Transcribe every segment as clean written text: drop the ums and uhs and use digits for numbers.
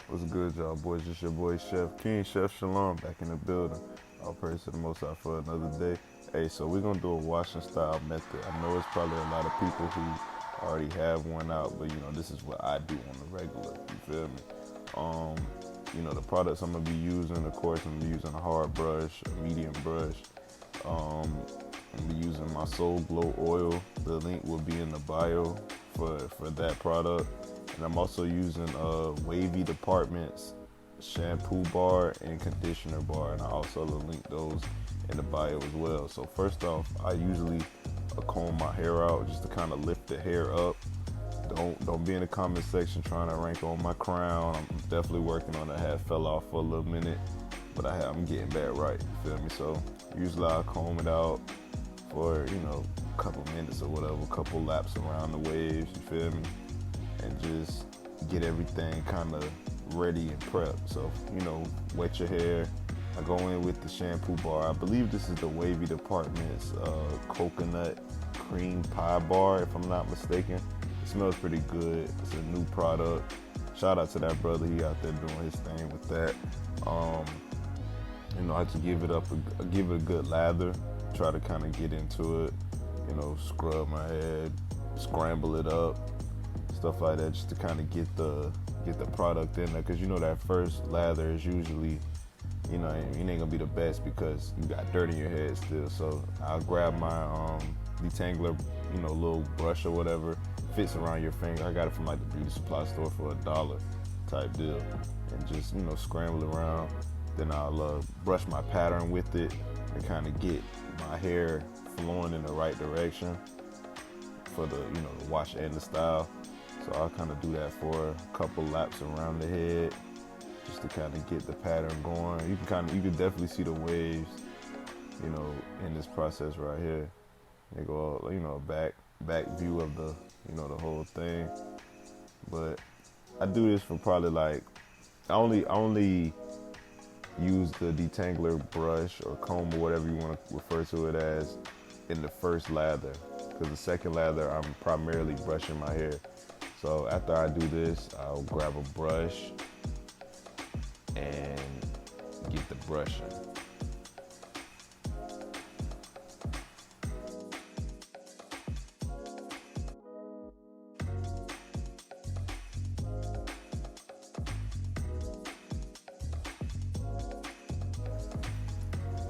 What's good, y'all boys? It's your boy Chef KingShefShalom back in the building. All praise to the Most High for another day. Hey, so we're gonna do a washing style method. I know it's probably a lot of people who already have one out, but this is what I do on the regular. You feel me? Um, the products I'm gonna be using, of course, I'm gonna be using a hard brush, a medium brush. I'm gonna be using my Soul Glow oil. The link will be in the bio for that product. And I'm also using Wavy Department's shampoo bar and conditioner bar, and I also link those in the bio as well. So first off, I usually comb my hair out just to kind of lift the hair up. Don't be in the comment section trying to rank on my crown. I'm definitely working on it. I had fell off for a little minute, but I'm getting back right. You feel me? So usually I comb it out for a couple minutes or whatever, a couple laps around the waves. You feel me? And just get everything kind of ready and prepped. So, wet your hair. I go in with the shampoo bar. I believe this is the Wavy Department's coconut cream pie bar, if I'm not mistaken. It smells pretty good. It's a new product. Shout out to that brother. He out there doing his thing with that. I just give it a good lather. Try to kind of get into it. Scrub my head, scramble it up, stuff like that, just to kind of get the product in there, because that first lather is usually it ain't gonna be the best because you got dirt in your head still. So I'll grab my detangler, little brush or whatever, fits around your finger. I got it from like the beauty supply store for $1 type deal, and just scramble around. Then I'll brush my pattern with it and kind of get my hair flowing in the right direction for the the wash and the style. So I'll kind of do that for a couple laps around the head, just to kind of get the pattern going. You can definitely see the waves, in this process right here. They go, back view of the, the whole thing. But I do this for probably I only use the detangler brush or comb or whatever you want to refer to it as in the first lather, because the second lather I'm primarily brushing my hair. So after I do this, I'll grab a brush and get the brushing.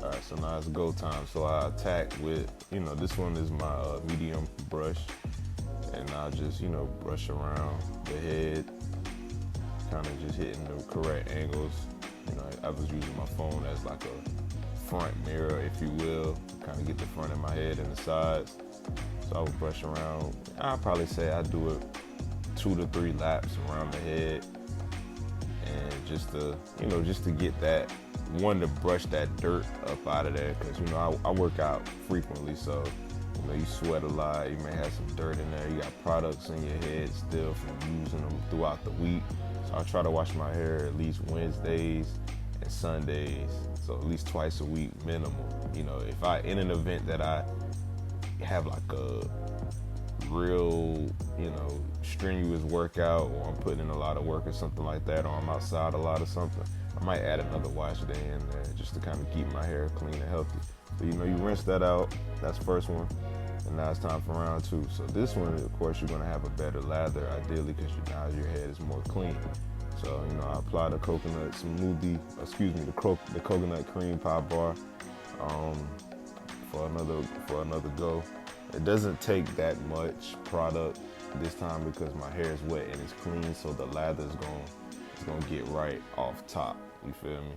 All right, so now it's go time. So I attack with, this one is my medium brush, and I'll just, brush around the head, kind of just hitting the correct angles. I was using my phone as like a front mirror, if you will, kind of get the front of my head and the sides. So I would brush around. I'd probably say I do it 2 to 3 laps around the head, and just to get that, to brush that dirt up out of there, because I work out frequently, so you sweat a lot, you may have some dirt in there, you got products in your head still from using them throughout the week. So I try to wash my hair at least Wednesdays and Sundays, so at least twice a week minimum. If I in an event that I have like a real strenuous workout, or I'm putting in a lot of work or something like that, or I'm outside a lot or something, I might add another wash day in there just to kind of keep my hair clean and healthy. So you rinse that out. That's the first one. And now it's time for round 2. So this one, of course, you're gonna have a better lather, ideally, because now your head is more clean. So I apply the coconut smoothie, the coconut cream pie bar for another go. It doesn't take that much product this time because my hair is wet and it's clean, so the lather is gonna get right off top. You feel me?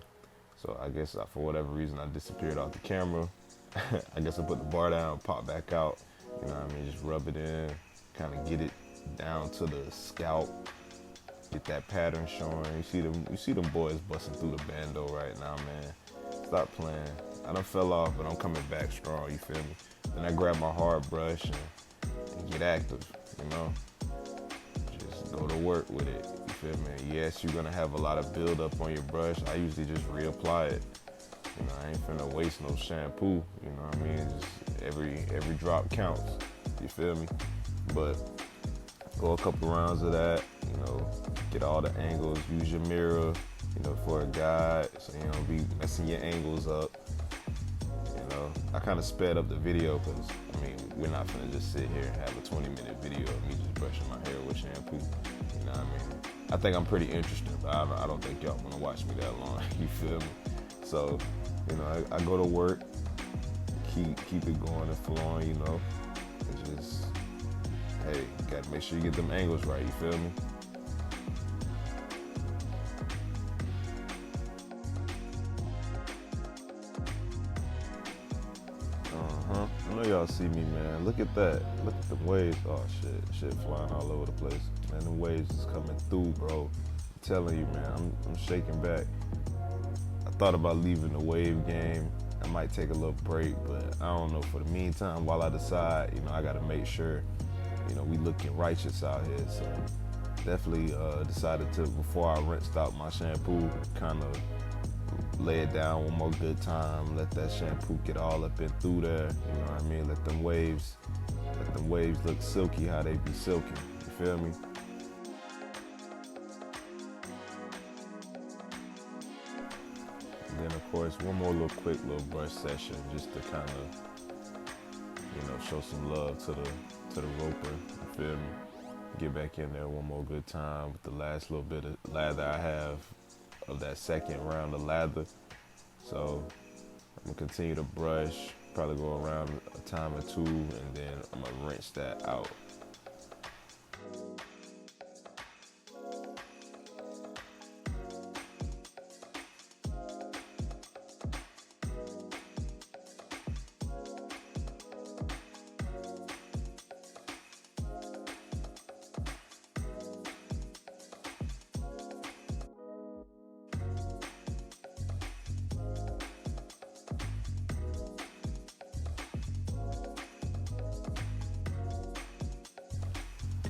So I guess for whatever reason I disappeared off the camera. I guess I put the bar down, pop back out. Just rub it in, kind of get it down to the scalp, get that pattern showing. You see them boys busting through the bando right now, man. Stop playing. I done fell off, but I'm coming back strong. You feel me? Then I grab my hard brush and get active. Just go to work with it. You feel me? Yes, you're gonna have a lot of buildup on your brush. I usually just reapply it. I ain't finna waste no shampoo. Just every drop counts. You feel me? But Go a couple rounds of that, get all the angles, use your mirror, for a guide, so you don't be messing your angles up. I kind of sped up the video because, we're not gonna just sit here and have a 20-minute video of me just brushing my hair with shampoo. You know what I mean? I think I'm pretty interesting, but I don't think y'all wanna watch me that long. You feel me? So, I go to work, keep it going and flowing, and just, hey, you gotta make sure you get them angles right, you feel me? I know y'all see me, man. Look at that. Look at the waves. Oh, shit flying all over the place. Man, the waves is coming through, bro. I'm telling you, man, I'm shaking back. I thought about leaving the wave game. I might take a little break, but I don't know. For the meantime, while I decide, I gotta make sure, we looking righteous out here. So definitely decided to, before I rinsed out my shampoo, kind of lay it down one more good time, let that shampoo get all up and through there, you know what I mean? Let them waves look silky how they be silky, you feel me? And then of course, one more quick brush session just to kind of, show some love to the roper, you feel me? Get back in there one more good time with the last little bit of lather I have of that second round of lather. So I'm gonna continue to brush, probably go around a time or two, and then I'm gonna rinse that out.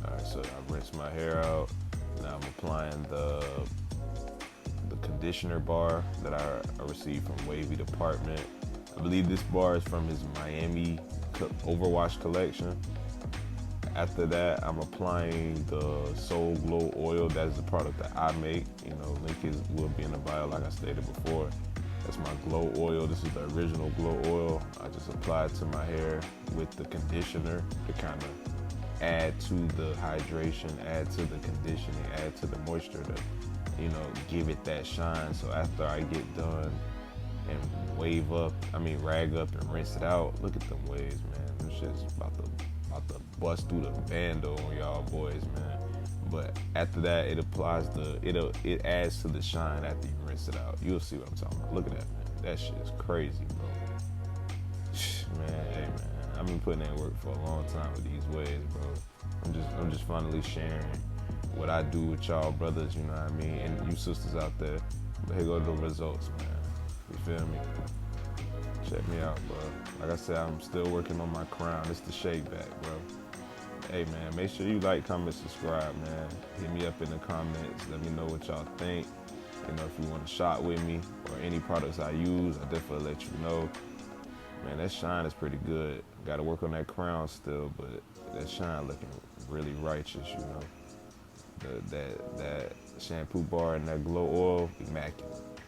Alright, so I rinsed my hair out. Now I'm applying the conditioner bar that I received from Wavy Department. I believe this bar is from his Miami Overwash collection. After that, I'm applying the Soul Glow oil. That is the product that I make. Link will be in the bio, like I stated before. That's my glow oil. This is the original glow oil. I just apply it to my hair with the conditioner to kind of add to the hydration, add to the conditioning, add to the moisture to, give it that shine. So after I get done and rag up and rinse it out, look at them waves, man. This shit's about to bust through the bando on y'all boys, man. But after that, it adds to the shine after you rinse it out. You'll see what I'm talking about. Look at that, man. That shit is crazy, bro. Man, hey, man. I've been putting in work for a long time with these waves, bro. I'm just finally sharing what I do with y'all brothers, you know what I mean, and you sisters out there. But here go the results, man. You feel me? Check me out, bro. Like I said, I'm still working on my crown. It's the shake back, bro. Hey, man, make sure you like, comment, subscribe, man. Hit me up in the comments. Let me know what y'all think. If you want to shop with me or any products I use, I'll definitely let you know. Man, that shine is pretty good. Got to work on that crown still, but that shine looking really righteous, That shampoo bar and that glow oil, immaculate.